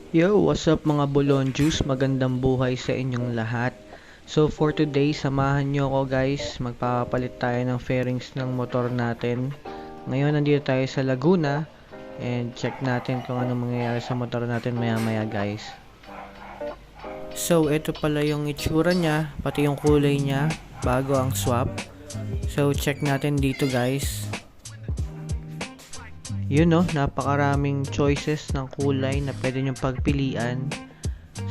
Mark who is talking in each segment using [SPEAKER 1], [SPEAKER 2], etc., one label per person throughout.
[SPEAKER 1] Yo, what's up mga Bolon Juice? Magandang buhay sa inyong lahat. So for today, samahan nyo ako guys. Magpapalit tayo ng fairings ng motor natin. Ngayon nandito tayo sa Laguna and check natin kung ano mangyayari sa motor natin maya maya guys. So ito pala yung itsura niya, pati yung kulay niya bago ang swap. So check natin dito guys. Yun no, napakaraming choices ng kulay na pwede nyong pagpilian.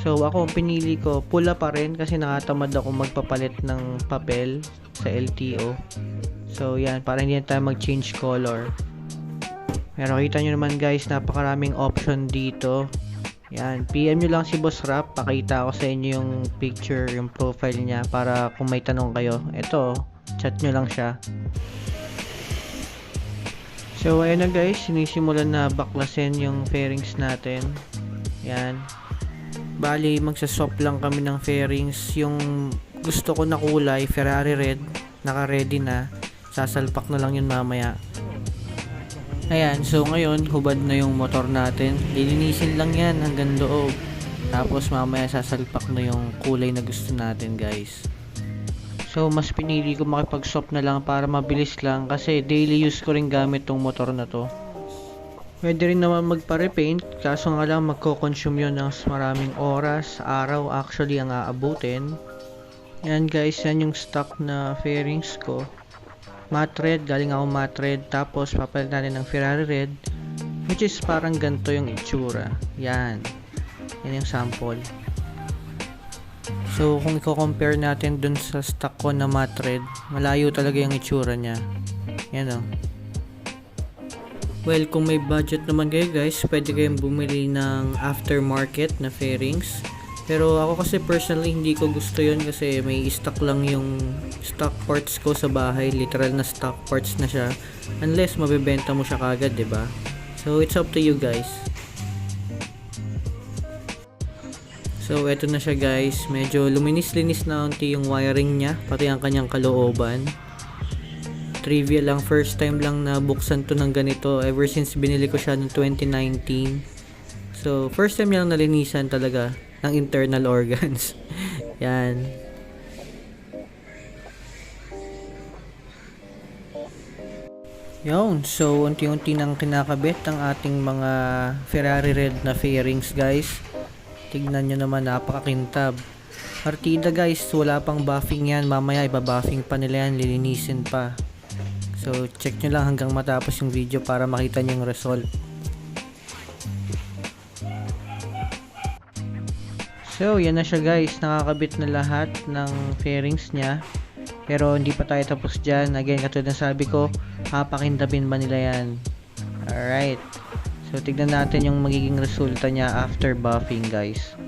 [SPEAKER 1] So ako ang pinili ko, pula pa rin kasi nakatamad ako magpapalit ng papel sa LTO. So yan, para hindi na tayo mag-change color. Pero kita nyo naman guys, napakaraming option dito. Yan, PM nyo lang si Boss Rap, pakita ko sa inyo yung picture, yung profile niya para kung may tanong kayo. Ito, chat nyo lang siya. So ayun na guys, sinisimulan na baklasin yung fairings natin. Yan. Bali, magsaswap lang kami ng fairings. Yung gusto ko na kulay, Ferrari red, naka-ready na. Sasalpak na lang yun mamaya. Ayan, so ngayon, hubad na yung motor natin. Lilinisin lang yan hanggang loob. Tapos mamaya sasalpak na yung kulay na gusto natin guys. So mas pinili ko makipag-swap na lang para mabilis lang kasi daily use ko rin gamit tong motor na to. Pwede rin naman magpa-repaint, kaso nga lang magko-consume yun ng maraming oras, araw actually ang aabutin. Yan guys, yan yung stock na fairings ko. Matte red, galing ako matte red, tapos papalit natin ng Ferrari red, which is parang ganito yung itsura. Yan yung sample. So kung i-compare natin dun sa stock ko na matte red, malayo talaga yung itsura niya. Yan o. Well, kung may budget naman kayo guys, pwede kayong bumili ng aftermarket na fairings. Pero ako kasi personally hindi ko gusto yun kasi may stock lang yung stock parts ko sa bahay. Literal na stock parts na siya. Unless mabibenta mo siya kagad, 'di ba? So it's up to you guys. So eto na siya guys. Medyo luminis-linis na unti yung wiring niya, pati ang kanyang kalooban. Trivia lang, first time lang na buksan to ng ganito ever since binili ko siya noong 2019. So first time lang nalinisan talaga ng internal organs. Yan. Yun, so unti-unti nang kinakabit ang ating mga Ferrari red na fairings guys. Tignan nyo naman, napakakintab. Partida guys, wala pang buffing yan. Mamaya ibabuffing pa nila yan, lilinisin pa. So check nyo lang hanggang matapos yung video para makita nyo yung result. So yan na siya guys, nakakabit na lahat ng fairings nya. Pero hindi pa tayo tapos dyan. Again, katulad ng sabi ko, papakindabin ba nila yan? Alright. So tignan natin yung magiging resulta nya after buffing guys.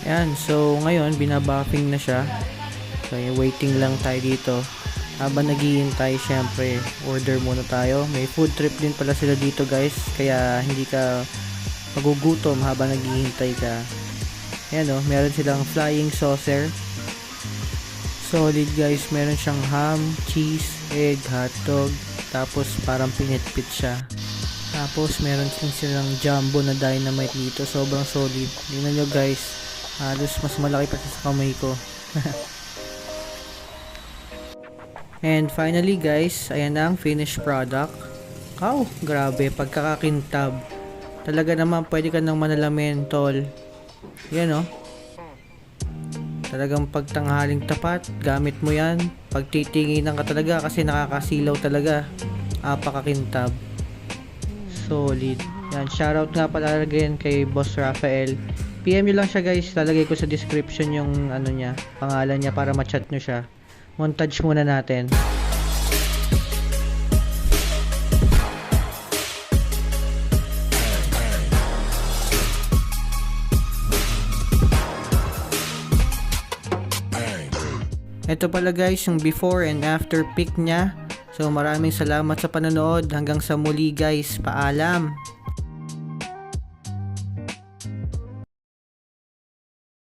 [SPEAKER 1] Yan, so ngayon binabuffing na siya. So waiting lang tayo dito. Habang naghihintay, syempre order muna tayo. May food trip din pala sila dito guys, kaya hindi ka magugutom habang naghihintay ka. Ayan o, meron silang flying saucer. Solid guys, meron siyang ham, cheese, egg, hotdog. Tapos parang pinitpit siya. Tapos meron silang jumbo na dynamite dito. Sobrang solid. Tingnan nyo guys, halos mas malaki pa sa kamay ko. And finally guys, ayan na ang finished product. Wow, grabe, pagkakakintab. Talaga naman pwede ka nang manalamin tol. Yan o. Talagang pagtanghaling tapat, gamit mo yan. Pagtitinginan ka talaga kasi nakakasilaw talaga. Apakakintab. Solid. Yan, shoutout nga pala again kay Boss Rafael. PM nyo lang siya guys, lalagay ko sa description yung ano niya, pangalan niya para ma-chat nyo siya. Montage muna natin. Ito pala guys yung before and after pic niya. So maraming salamat sa panonood. Hanggang sa muli guys. Paalam.